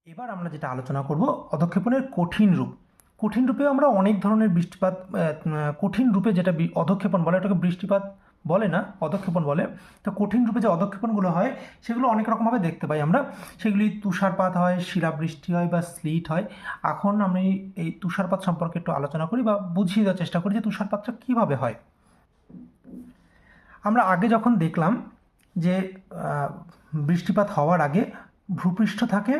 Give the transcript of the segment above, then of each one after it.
এবার আমরা যেটা আলোচনা করব অধঃক্ষেপণের কঠিন রূপ। কঠিন রূপে আমরা অনেক ধরনের বৃষ্টিপাত কঠিন রূপে যেটা অধঃক্ষেপণ বলে ওটাকে বৃষ্টিপাত বলে না, অধঃক্ষেপণ বলে। তো কঠিন রূপে যে অধঃক্ষেপণগুলো হয় সেগুলো অনেক রকমভাবে দেখতে পাই আমরা। সেগুলি তুষারপাত হয়, শিলাবৃষ্টি হয় বা স্লিট হয়। এখন আমি এই তুষারপাত সম্পর্কে একটু আলোচনা করি বা বুঝিয়ে দেওয়ার চেষ্টা করি যে তুষারপাতটা কীভাবে হয়। আমরা আগে যখন দেখলাম যে বৃষ্টিপাত হওয়ার আগে ভূপৃষ্ঠ থাকে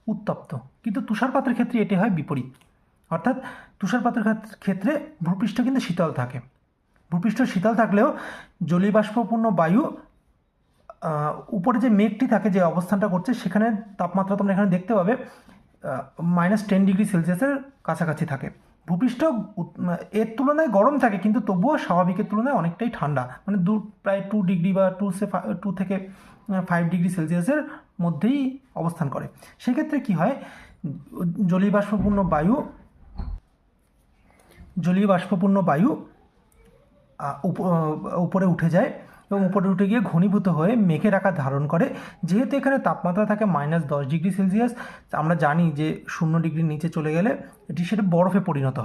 উত্তপ্ত, কিন্তু তুষারপাতের ক্ষেত্রে এটি হয় বিপরীত। অর্থাৎ তুষারপাতের ক্ষেত্রে ভূপৃষ্ঠ কিন্তু শীতল থাকে। ভূপৃষ্ঠ শীতল থাকলেও জলীয়বাষ্পপূর্ণ বায়ু উপরে যে মেঘটি থাকে, যে অবস্থানটা করছে, সেখানে তাপমাত্রা তোমরা এখানে দেখতে পাবে -10 ডিগ্রি সেলসিয়াসের কাছাকাছি থাকে। ভূপৃষ্ঠ এর তুলনায় গরম থাকে, কিন্তু তবুও স্বাভাবিকের তুলনায় অনেকটাই ঠান্ডা, মানে প্রায় 2 ডিগ্রি বা 2 থেকে 5 ডিগ্রি সেলসিয়াসের মধ্যেই অবস্থান করে। সেক্ষেত্রে কি হয়, জলীয়বাষ্পপূর্ণ বায়ু উপরে উঠে যায় এবং উপরে উঠে গিয়ে ঘনীভূত হয়ে মেঘের আকার ধারণ করে। যেহেতু এখানে তাপমাত্রা থাকে -10 ডিগ্রি সেলসিয়াস, আমরা জানি যে 0 ডিগ্রির নিচে চলে গেলে সেটা বরফে পরিণত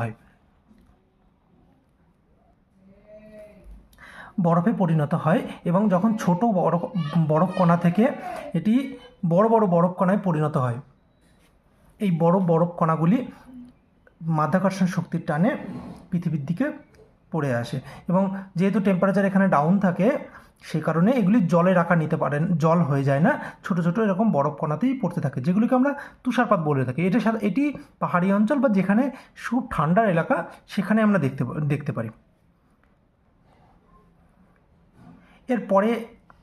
হয়। এবং যখন ছোট বরফ কণা থেকে এটি বড় বড় বরফ কণায় পরিণত হয়, এই বরফ কণাগুলি মাধ্যাকর্ষণ শক্তির টানে পৃথিবীর দিকে পড়ে আসে। এবং যেহেতু টেম্পারেচার এখানে ডাউন থাকে, সেই কারণে এগুলি জলের আকার নিতে পারেন, জল হয়ে যায় না, ছোট ছোট এরকম বরফ কণাতেই পড়তে থাকে, যেগুলিকে আমরা তুষারপাত বলে থাকি। এটি পাহাড়ি অঞ্চল বা যেখানে খুব ঠান্ডার এলাকা, সেখানে আমরা দেখতে পারি। এরপরে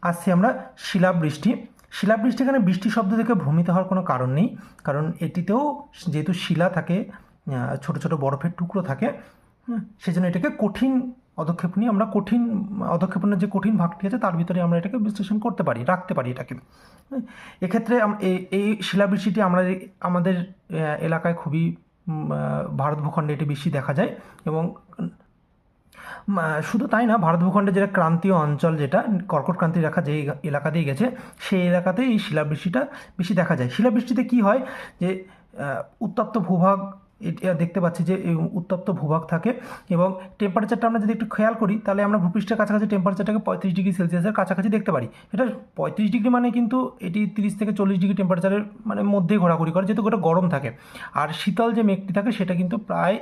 আসছি আমরা শিলাবৃষ্টি। শিলাবৃষ্টি এখানে বৃষ্টি শব্দ থেকে ভ্রমিত হওয়ার কোনো কারণ নেই, কারণ এটিতেও যেহেতু শিলা থাকে, ছোট ছোট বরফের টুকরো থাকে, সেজন্য এটাকে কঠিন অধঃক্ষেপণী, আমরা কঠিন অধঃক্ষেপণের যে কঠিন ভাগটি আছে তার ভিতরে আমরা এটাকে বিশ্লেষণ করতে পারি, রাখতে পারি এটাকে। এক্ষেত্রে এই শিলাবৃষ্টিটি আমাদের এলাকায় খুবই, ভারত ভূখণ্ডে এটি বেশি দেখা যায়। এবং শুধু তাই না, ভারত ভূখণ্ডে যেটা ক্রান্তীয় অঞ্চল, যেটা কর্কটক্রান্তি রেখা যে এলাকা দিয়ে গেছে, সেই এলাকাতেই এই শিলাবৃষ্টিটা বেশি দেখা যায়। শিলাবৃষ্টিতে কি হয় যে উত্তপ্ত ভূভাগ দেখতে পাচ্ছি যে উত্তপ্ত ভূভাগ থাকে, এবং টেম্পারেচারটা আমরা যদি একটু খেয়াল করি, তাহলে আমরা ভূপৃষ্ঠের কাছাকাছি টেম্পারেচারটাকে 35 ডিগ্রি সেলসিয়াসের কাছাকাছি দেখতে পারি। এটা 35 ডিগ্রি মানে কিন্তু এটি 30 থেকে 40 ডিগ্রি টেম্পারেচারের মানে মধ্যেই ঘোরাঘুরি করে, যেহেতু ওটা গরম থাকে। আর শীতল যে মেঘটি থাকে সেটা কিন্তু প্রায়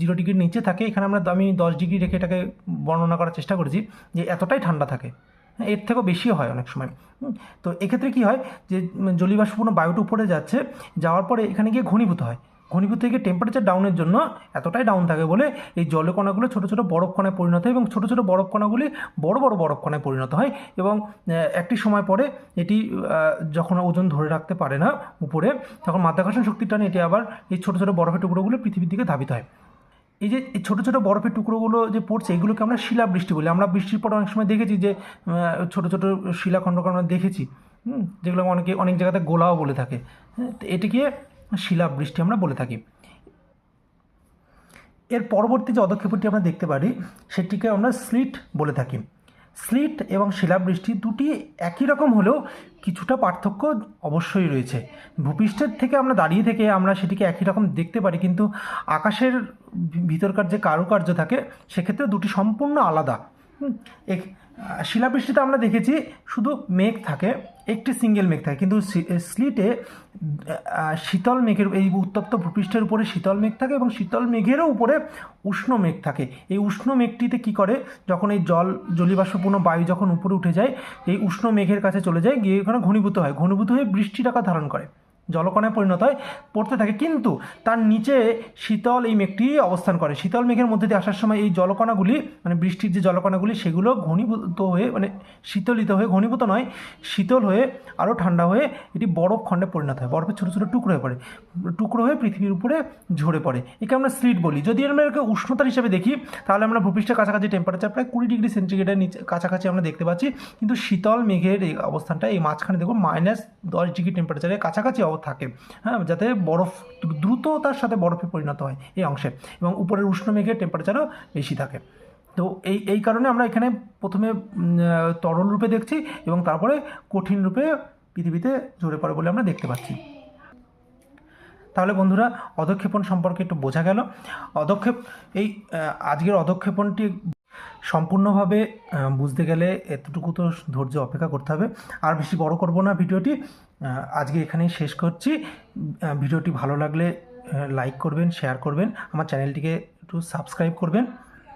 0 ডিগ্রির নিচে থাকে। এখানে আমি 10 ডিগ্রি রেখে এটাকে বর্ণনা করার চেষ্টা করেছি যে এতটাই ঠান্ডা থাকে, এর থেকেও বেশিও হয় অনেক সময়। তো এক্ষেত্রে কী হয় যে জলীয়বাষ্পপূর্ণ বায়ুটা উপরে যাওয়ার পরে এখানে গিয়ে ঘনীভূত থেকে টেম্পারেচার ডাউনের জন্য এতটাই ডাউন থাকে বলে এই জলকণাগুলো ছোটো ছোটো বরফ কণায় পরিণত হয়, এবং ছোটো ছোটো বরফ কণাগুলি বড় বড় বরফ কণায় পরিণত হয়। এবং একটি সময় পরে এটি যখন ওজন ধরে রাখতে পারে না উপরে, তখন মাধ্যাকর্ষণ শক্তির টানে এটি আবার এই ছোটো ছোটো বরফের টুকরোগুলো পৃথিবীর দিকে ধাবিত হয়। এই যে এই ছোটো ছোটো বরফের টুকরোগুলো যে পড়ছে, এগুলোকে আমরা শিলাবৃষ্টি বলি। আমরা বৃষ্টির পর অনেক সময় দেখেছি যে ছোটো ছোটো শিলাখণ্ডকে আমরা দেখেছি, যেগুলো অনেক জায়গাতে গোলাও বলে থাকে। তো এটিকে শিলাবৃষ্টি আমরা বলে থাকি। এর পরবর্তী যে অধঃক্ষেপণটি আমরা দেখতে পারি, সেটিকে আমরা স্লিট বলে থাকি। স্লিট এবং শিলাবৃষ্টি দুটি একই রকম হলেও কিছুটা পার্থক্য অবশ্যই রয়েছে। ভূপৃষ্ঠের থেকে আমরা দাঁড়িয়ে থেকে আমরা সেটিকে একই রকম দেখতে পারি, কিন্তু আকাশের ভিতরকার যে কারুকার্য থাকে, সেক্ষেত্রে দুটি সম্পূর্ণ আলাদা। শিলাবৃষ্টিতে আমরা দেখেছি শুধু মেঘ থাকে, একটি সিঙ্গেল মেঘ থাকে, কিন্তু স্লিটে শীতল মেঘের, এই উত্তপ্ত ভূপৃষ্ঠের উপরে শীতল মেঘ থাকে, এবং শীতল মেঘেরও উপরে উষ্ণ মেঘ থাকে। এই উষ্ণ মেঘটিতে কী করে, যখন এই জলীয়বাষ্পপূর্ণ বায়ু যখন উপরে উঠে যায়, এই উষ্ণ মেঘের কাছে চলে যায়, গিয়ে এখানে ঘনীভূত হয়ে বৃষ্টির আকার ধারণ করে, জলকণায় পরিণত হয়, পড়তে থাকে। কিন্তু তার নিচে শীতল এই মেঘটি অবস্থান করে। শীতল মেঘের মধ্যে দিয়ে আসার সময় এই জলকণাগুলি, মানে বৃষ্টির যে জলকণাগুলি, সেগুলো ঘনীভূত হয়ে, মানে শীতলিত হয়ে, ঘনীভূত নয়, শীতল হয়ে আরও ঠান্ডা হয়ে এটি বরফ খণ্ডে পরিণত হয়, বরফের ছোটো ছোটো টুকরো হয়ে পৃথিবীর উপরে ঝরে পড়ে। একে আমরা স্লিট বলি। যদি আমরা একে উষ্ণতার হিসেবে দেখি, তাহলে আমরা ভূপৃষ্ঠের কাছাকাছি টেম্পারেচার প্রায় 20 ডিগ্রি সেন্টিগ্রেডের নিচে কাছাকাছি আমরা দেখতে পাচ্ছি, কিন্তু শীতল মেঘের এই অবস্থানটা এই মাঝখানে দেখুন -10 ডিগ্রি টেম্পারেচারের কাছাকাছি থাকে, হ্যাঁ, যাতে বরফ দ্রুততার সাথে বরফে পরিণত হয় এই অংশে, এবং উপরের উষ্ণ মেঘের টেম্পারেচারও বেশি থাকে। তো এই কারণে আমরা এখানে প্রথমে তরল রূপে দেখছি, এবং তারপরে কঠিন রূপে পৃথিবীতে ঝরে পড়ে বলে আমরা দেখতে পাচ্ছি। তাহলে বন্ধুরা অধঃক্ষেপণ সম্পর্কে একটু বোঝা গেল। এই আজকের অধঃক্ষেপণটি সম্পূর্ণভাবে বুঝতে গেলে এতটুকু তো ধৈর্য অপেক্ষা করতে হবে। আর বেশি বড় করব না ভিডিওটি, আজকে এখানেই শেষ করছি। ভিডিওটি ভালো লাগলে লাইক করবেন, শেয়ার করবেন, আমার চ্যানেলটিকে একটু সাবস্ক্রাইব করবেন।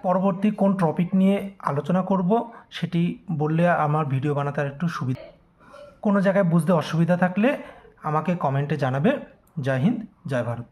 পরবর্তী কোন টপিক নিয়ে আলোচনা করব সেটি বললে আমার ভিডিও বানাতে আর একটু সুবিধা। কোনো জায়গায় বুঝতে অসুবিধা থাকলে আমাকে কমেন্টে জানাবে। জয় হিন্দ, জয় ভারত।